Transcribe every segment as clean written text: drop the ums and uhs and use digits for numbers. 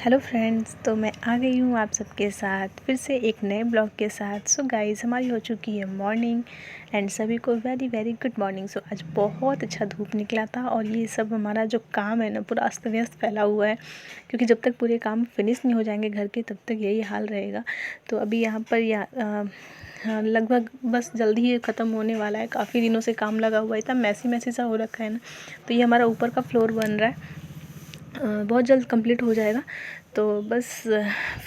Hello friends, तो मैं आ गई हूँ आप सबके साथ फिर से एक नए ब्लॉग के साथ। सो गाइस, हमारी हो चुकी है मॉर्निंग एंड सभी को वेरी वेरी गुड मॉर्निंग। सो आज बहुत अच्छा धूप निकला था और ये सब हमारा जो काम है ना पूरा अस्त व्यस्त फैला हुआ है, क्योंकि जब तक पूरे काम फिनिश नहीं हो जाएंगे घर के तब तक यही हाल रहेगा। तो अभी यहाँ पर हाँ, लगभग बस जल्दी ही ख़त्म होने वाला है। काफ़ी दिनों से काम लगा हुआ है, इतना मैसी मैसी सा हो रखा है ना। तो ये हमारा ऊपर का फ्लोर बन रहा है, बहुत जल्द कंप्लीट हो जाएगा। तो बस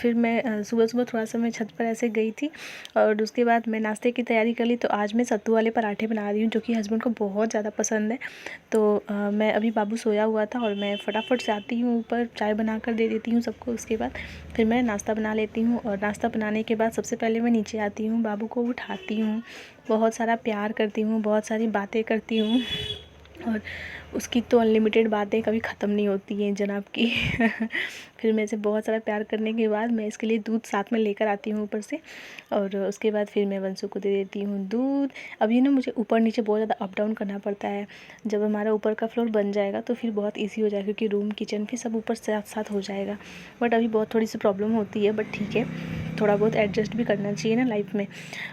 फिर मैं सुबह सुबह थोड़ा सा मैं छत पर ऐसे गई थी और उसके बाद मैं नाश्ते की तैयारी कर ली। तो आज मैं सत्तू वाले पराठे बना रही हूँ जो कि हस्बैंड को बहुत ज़्यादा पसंद है। तो मैं अभी बाबू सोया हुआ था और मैं फटाफट से आती हूँ ऊपर, चाय बना कर दे देती हूँ सबको। उसके बाद फिर मैं नाश्ता बना लेती हूँ और नाश्ता बनाने के बाद सबसे पहले मैं नीचे आती हूँ, बाबू को उठाती हूँ, बहुत सारा प्यार करती हूँ, बहुत सारी बातें करती हूँ। और उसकी तो अनलिमिटेड बातें कभी ख़त्म नहीं होती हैं जनाब की। फिर मैं इसे बहुत सारा प्यार करने के बाद मैं इसके लिए दूध साथ में लेकर आती हूँ ऊपर से, और उसके बाद फिर मैं वंशु को दे देती हूँ दूध। अभी ना मुझे ऊपर नीचे बहुत ज़्यादा अप डाउन करना पड़ता है। जब हमारा ऊपर का फ्लोर बन जाएगा तो फिर बहुत ईजी हो जाएगा, क्योंकि रूम किचन फिर सब ऊपर साथ साथ हो जाएगा। बट अभी बहुत थोड़ी सी प्रॉब्लम होती है, बट ठीक है, थोड़ा बहुत एडजस्ट भी करना चाहिए ना लाइफ में।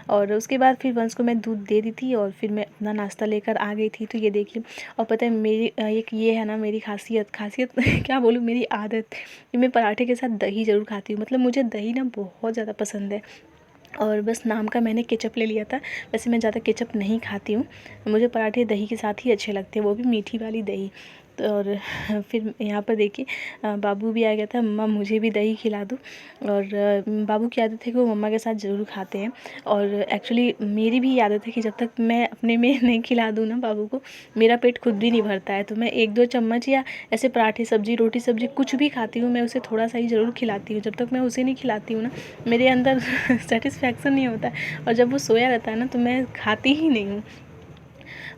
और उसके बाद फिर वंश को मैं दूध दे दी थी और फिर मैं अपना नाश्ता लेकर आ गई थी। तो ये देखिए, और पता है मेरी एक ये है ना, मेरी खासियत क्या बोलूँ, मेरी आदत कि मैं पराठे के साथ दही ज़रूर खाती हूँ। मतलब मुझे दही ना बहुत ज़्यादा पसंद है, और बस नाम का मैंने केचप ले लिया था। वैसे मैं ज़्यादा केचप नहीं खाती हूँ, मुझे पराठे दही के साथ ही अच्छे लगते हैं, वो भी मीठी वाली दही। तो और फिर यहाँ पर देखिए बाबू भी आ गया था, मम्मा मुझे भी दही खिला दो। और बाबू की आदत है कि वो मम्मा के साथ ज़रूर खाते हैं। और एक्चुअली मेरी भी आदत है कि जब तक मैं अपने में नहीं खिला दूँ ना बाबू को, मेरा पेट खुद भी नहीं भरता है। तो मैं 1-2 चम्मच या ऐसे पराठे सब्ज़ी रोटी सब्ज़ी कुछ भी खाती हूँ, मैं उसे थोड़ा सा ही ज़रूर खिलाती हूँ। जब तक मैं उसे नहीं खिलाती हूँ ना, मेरे अंदर सेटिस्फैक्शन नहीं होता है। और जब वो सोया रहता है ना तो मैं खाती ही नहीं हूँ।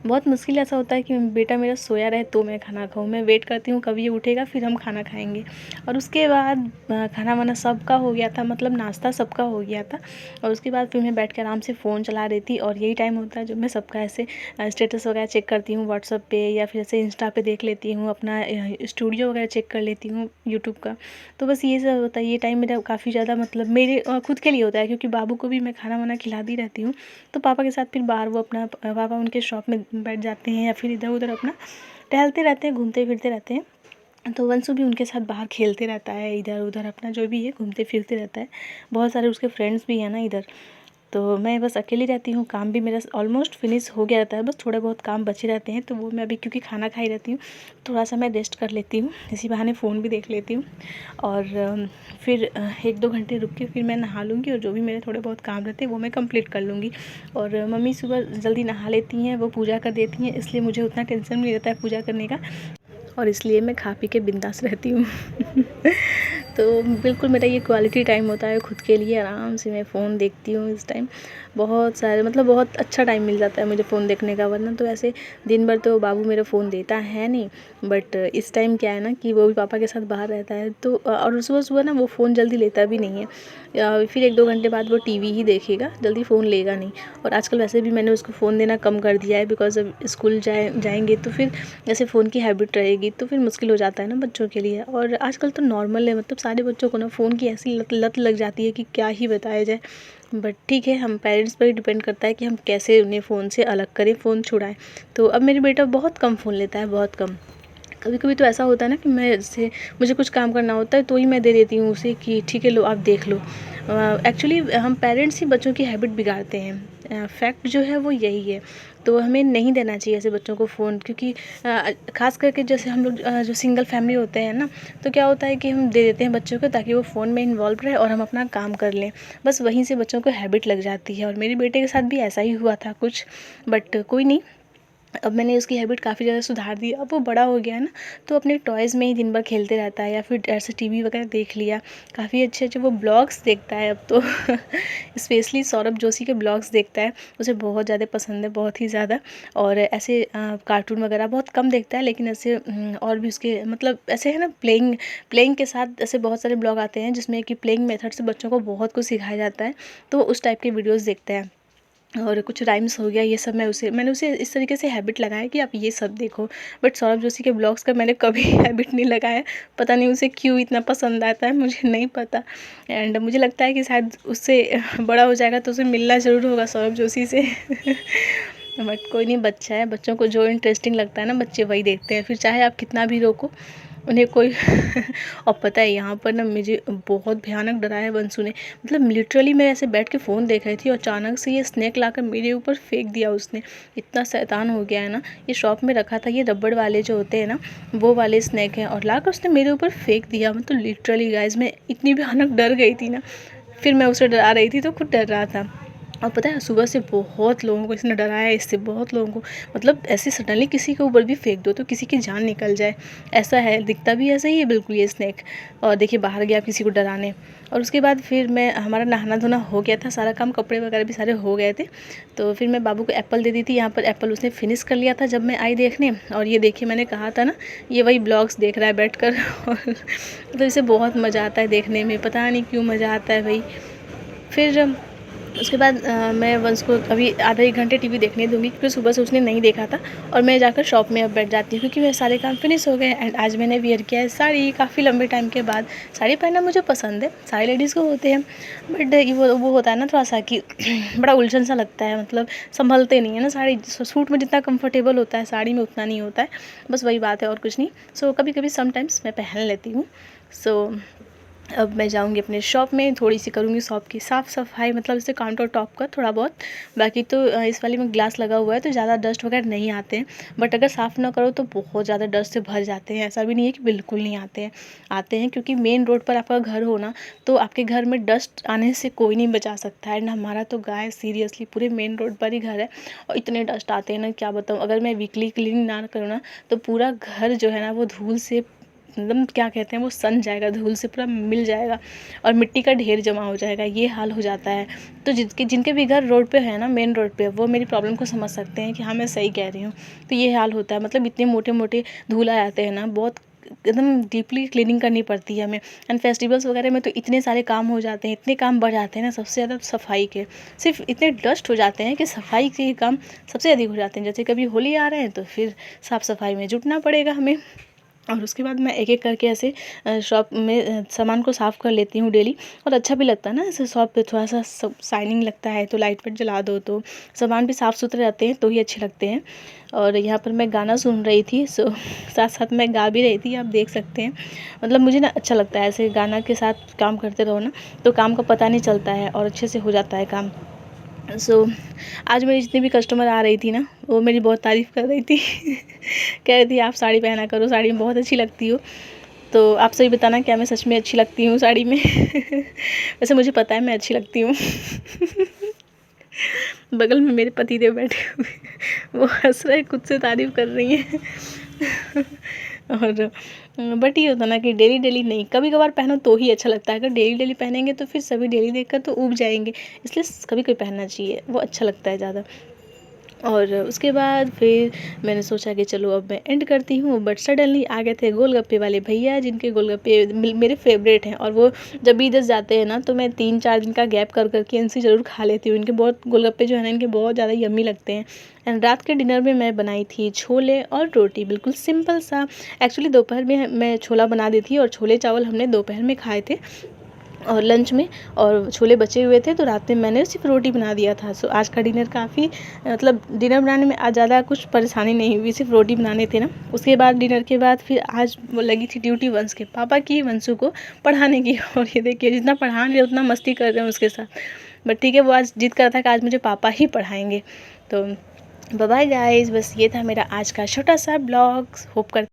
बहुत मुश्किल ऐसा होता है कि बेटा मेरा सोया रहे तो मैं खाना खाऊँ। मैं वेट करती हूँ कब ये उठेगा फिर हम खाना खाएँगे। और उसके बाद खाना वाना सबका हो गया था, मतलब नाश्ता सबका हो गया था। और उसके बाद फिर मैं बैठ के आराम से फ़ोन चला रही थी, और यही टाइम होता है जब मैं सबका ऐसे स्टेटस वगैरह चेक करती हूँ व्हाट्सएप पे, या फिर ऐसे इंस्टा पे देख लेती हूँ, अपना स्टूडियो वगैरह चेक कर लेती हूँ यूट्यूब का। तो बस ये सब होता है। ये टाइम मेरा काफ़ी ज़्यादा मतलब मेरे खुद के लिए होता है, क्योंकि बाबू को भी मैं खाना वाना खिलाती रहती हूँ। तो पापा के साथ फिर बाहर वो अपना पापा उनके शॉप में बैठ जाते हैं, या फिर इधर उधर अपना टहलते रहते हैं, घूमते फिरते रहते हैं। तो वंशु भी उनके साथ बाहर खेलते रहता है, इधर उधर अपना जो भी है घूमते फिरते रहता है। बहुत सारे उसके फ्रेंड्स भी हैं ना इधर। तो मैं बस अकेली रहती हूँ, काम भी मेरा ऑलमोस्ट फिनिश हो गया रहता है, बस थोड़े बहुत काम बचे रहते हैं। तो वो मैं अभी क्योंकि खाना खाई रहती हूँ, थोड़ा सा मैं रेस्ट कर लेती हूँ, इसी बहाने फ़ोन भी देख लेती हूँ। और फिर 1-2 घंटे रुक के फिर मैं नहा लूँगी, और जो भी मेरे थोड़े बहुत काम रहते हैं वो मैं कंप्लीट कर लूँगी। और मम्मी सुबह जल्दी नहा लेती हैं, वो पूजा कर देती हैं, इसलिए मुझे उतना टेंशन नहीं रहता है पूजा करने का, और इसलिए मैं खा पी के बिंदास रहती हूँ। तो बिल्कुल मेरा ये क्वालिटी टाइम होता है खुद के लिए, आराम से मैं फ़ोन देखती हूँ इस टाइम। बहुत सारे मतलब बहुत अच्छा टाइम मिल जाता है मुझे फ़ोन देखने का, वरना तो ऐसे दिन भर तो बाबू मेरा फ़ोन देता है नहीं। बट इस टाइम क्या है ना कि वो भी पापा के साथ बाहर रहता है, तो और सुबह-सुबह ना वो फ़ोन जल्दी लेता भी नहीं है। फिर 1-2 घंटे बाद वो टीवी ही देखेगा, जल्दी फ़ोन लेगा नहीं। और आजकल वैसे भी मैंने उसको फ़ोन देना कम कर दिया है, बिकॉज़ अब स्कूल जाएँगे तो फिर जैसे फ़ोन की हैबिट रहेगी तो फिर मुश्किल हो जाता है ना बच्चों के लिए। और आजकल तो नॉर्मल है, मतलब सारे बच्चों को ना फ़ोन की ऐसी लत लग जाती है कि क्या ही बताया जाए। बट ठीक है, हम पेरेंट्स पर ही डिपेंड करता है कि हम कैसे उन्हें फ़ोन से अलग करें, फ़ोन छुड़ाएँ। तो अब मेरा बेटा बहुत कम फ़ोन लेता है, बहुत कम। कभी-कभी तो ऐसा होता है ना कि मैं जैसे मुझे कुछ काम करना होता है तो ही मैं दे देती हूँ उसे कि ठीक है लो आप देख लो। एक्चुअली हम पेरेंट्स ही बच्चों की हैबिट बिगाड़ते हैं, फैक्ट जो है वो यही है। तो हमें नहीं देना चाहिए ऐसे बच्चों को फ़ोन, क्योंकि ख़ास करके जैसे हम लोग जो सिंगल फैमिली होते हैं ना, तो क्या होता है कि हम दे देते हैं बच्चों को ताकि वो फ़ोन में इन्वॉल्व रहे और हम अपना काम कर लें। बस वहीं से बच्चों को हैबिट लग जाती है, और मेरे बेटे के साथ भी ऐसा ही हुआ था कुछ, बट कोई नहीं। अब मैंने उसकी हैबिट काफ़ी ज़्यादा सुधार दी। अब वो बड़ा हो गया है ना, तो अपने टॉयज़ में ही दिन भर खेलते रहता है, या फिर ऐसे टीवी वगैरह देख लिया। काफ़ी अच्छे-अच्छे वो ब्लॉग्स देखता है अब तो। स्पेशली सौरभ जोशी के ब्लॉग्स देखता है, उसे बहुत ज़्यादा पसंद है, बहुत ही ज़्यादा। और ऐसे कार्टून वगैरह बहुत कम देखता है, लेकिन ऐसे और भी उसके मतलब ऐसे है ना, प्लेइंग प्लेइंग के साथ ऐसे बहुत सारे ब्लॉग आते हैं जिसमें कि प्लेइंग मेथड से बच्चों को बहुत कुछ सिखाया जाता है, तो उस टाइप के वीडियोज़ देखते हैं। और कुछ राइम्स हो गया, ये सब मैंने उसे इस तरीके से हैबिट लगाया कि आप ये सब देखो। बट सौरभ जोशी के ब्लॉग्स का मैंने कभी हैबिट नहीं लगाया, पता नहीं उसे क्यों इतना पसंद आता है, मुझे नहीं पता। एंड मुझे लगता है कि शायद उससे बड़ा हो जाएगा तो उसे मिलना ज़रूर होगा सौरभ जोशी से। बट कोई नहीं, बच्चा है, बच्चों को जो इंटरेस्टिंग लगता है ना बच्चे वही देखते हैं, फिर चाहे आप कितना भी रोको उन्हें कोई। और पता है यहाँ पर ना मुझे बहुत भयानक डराया है बंसू ने, मतलब लिटरली मैं ऐसे बैठ के फ़ोन देख रही थी और अचानक से ये स्नैक लाकर मेरे ऊपर फेंक दिया उसने। इतना शैतान हो गया है ना, ये शॉप में रखा था, ये रबड़ वाले जो होते हैं ना वो वाले स्नैक हैं, और लाकर उसने मेरे ऊपर फेंक दिया। मतलब लिटरली गाइज मैं इतनी भयानक डर गई थी ना, फिर मैं उसे डरा रही थी तो खुद डर रहा था। और पता है सुबह से बहुत लोगों को इसने डराया है, इससे बहुत लोगों को, मतलब ऐसे सडनली किसी के ऊपर भी फेंक दो तो किसी की जान निकल जाए, ऐसा है, दिखता भी ऐसा ही है बिल्कुल ये स्नैक। और देखिए बाहर गया किसी को डराने। और उसके बाद फिर हमारा नहाना धोना हो गया था, सारा काम, कपड़े वगैरह भी सारे हो गए थे, तो फिर मैं बाबू को एप्पल दे दी थी। यहाँ पर एप्पल उसने फिनिश कर लिया था जब मैं आई देखने। और ये देखिए मैंने कहा था ना ये वही ब्लॉग्स देख रहा है बैठ कर। और मतलब इसे बहुत मज़ा आता है देखने में, पता नहीं क्यों मज़ा आता है भाई। फिर उसके बाद मैं वंश को अभी आधा एक घंटे टीवी देखने दूंगी, क्योंकि सुबह से उसने नहीं देखा था। और मैं जाकर शॉप में अब बैठ जाती हूँ, क्योंकि मेरे सारे काम फिनिश हो गए। एंड आज मैंने वियर किया है साड़ी, काफ़ी लंबे टाइम के बाद। साड़ी पहनना मुझे पसंद है, सारी लेडीज़ को होते हैं, बट वो होता है ना थोड़ा सा कि बड़ा उलझन सा लगता है, मतलब संभलते नहीं है ना साड़ी। सूट में जितना कंफर्टेबल होता है साड़ी में उतना नहीं होता है, बस वही बात है और कुछ नहीं। सो कभी कभी समटाइम्स मैं पहन लेती हूँ। सो अब मैं जाऊंगी अपने शॉप में, थोड़ी सी करूंगी शॉप की साफ़ सफाई, मतलब इसे काउंटर टॉप का थोड़ा बहुत। बाकी तो इस वाली में ग्लास लगा हुआ है तो ज़्यादा डस्ट वगैरह नहीं आते हैं, बट अगर साफ़ ना करो तो बहुत ज़्यादा डस्ट से भर जाते हैं। ऐसा भी नहीं है कि बिल्कुल नहीं आते हैं, क्योंकि मेन रोड पर आपका घर हो ना, तो आपके घर में डस्ट आने से कोई नहीं बचा सकता है। एंड हमारा तो गाय सीरियसली पूरे मेन रोड पर ही घर है, और इतने डस्ट आते हैं ना क्या बताऊँ। अगर मैं वीकली क्लीनिंग ना करूँ ना तो पूरा घर जो है ना वो धूल से, मतलब क्या कहते हैं, वो सन जाएगा, धूल से पूरा मिल जाएगा और मिट्टी का ढेर जमा हो जाएगा, ये हाल हो जाता है। तो जिनके भी घर रोड पे है ना, मेन रोड पे, वो मेरी प्रॉब्लम को समझ सकते हैं कि हाँ मैं सही कह रही हूँ। तो ये हाल होता है, मतलब इतने मोटे मोटे धूल आ जाते हैं ना, बहुत एकदम डीपली क्लीनिंग करनी पड़ती है हमें। एंड फेस्टिवल्स वगैरह में तो इतने सारे काम हो जाते हैं, इतने काम बढ़ जाते हैं ना, सबसे ज़्यादा सफाई के। सिर्फ इतने डस्ट हो जाते हैं कि सफाई के काम सबसे अधिक हो जाते हैं। जैसे कभी होली आ रहे हैं तो फिर साफ़ सफाई में जुटना पड़ेगा हमें। और उसके बाद मैं एक एक करके ऐसे शॉप में सामान को साफ़ कर लेती हूँ डेली। और अच्छा भी लगता है ना, ऐसे शॉप पे थोड़ा सा सब शाइनिंग लगता है, तो लाइट वाइट जला दो तो सामान भी साफ़ सुथरे रहते हैं, तो ही अच्छे लगते हैं। और यहाँ पर मैं गाना सुन रही थी, सो साथ साथ मैं गा भी रही थी, आप देख सकते हैं। मतलब मुझे ना अच्छा लगता है ऐसे गाना के साथ काम करते रहो ना, तो काम का पता नहीं चलता है और अच्छे से हो जाता है काम। आज मेरी जितनी भी कस्टमर आ रही थी ना, वो मेरी बहुत तारीफ़ कर रही थी। कह रही थी आप साड़ी पहना करो, साड़ी में बहुत अच्छी लगती हो। तो आप सही बताना क्या मैं सच में अच्छी लगती हूँ साड़ी में? वैसे मुझे पता है मैं अच्छी लगती हूँ। बगल में मेरे पतिदेव बैठे हुए, वो हंस रहे, खुद से तारीफ़ कर रही हैं। और बट ये होता ना कि डेली डेली नहीं, कभी कभार पहनो तो ही अच्छा लगता है। अगर डेली डेली पहनेंगे तो फिर सभी डेली देखकर तो ऊब जाएंगे, इसलिए कभी कभी पहनना चाहिए, वो अच्छा लगता है ज़्यादा। और उसके बाद फिर मैंने सोचा कि चलो अब मैं एंड करती हूँ, बट सडनली आ गए थे गोलगप्पे वाले भैया, जिनके गोलगप्पे मेरे फेवरेट हैं। और वो जब भी इधर जाते हैं ना तो मैं 3-4 दिन का गैप कर करके इनसे ज़रूर खा लेती हूँ। इनके बहुत गोलगप्पे जो है ना, इनके बहुत ज़्यादा यम्मी लगते हैं। एंड रात के डिनर में मैं बनाई थी छोले और रोटी, बिल्कुल सिंपल सा। एक्चुअली दोपहर में मैं छोला बना दी थी और छोले चावल हमने दोपहर में खाए थे और लंच में, और छोले बचे हुए थे तो रात में मैंने सिर्फ रोटी बना दिया था। सो आज का डिनर काफ़ी, मतलब डिनर बनाने में आज ज़्यादा कुछ परेशानी नहीं हुई, सिर्फ रोटी बनाने थे ना। उसके बाद डिनर के बाद फिर आज वो लगी थी ड्यूटी वंश के पापा की, वंशु को पढ़ाने की। और ये देखिए जितना पढ़ा रहे उतना मस्ती कर रहे हैं उसके साथ। बट ठीक है, वो आज जिद कर रहा था कि आज मुझे पापा ही पढ़ाएंगे। तो बाय बाय गाइस, बस ये था मेरा आज का छोटा सा ब्लॉग। होप कर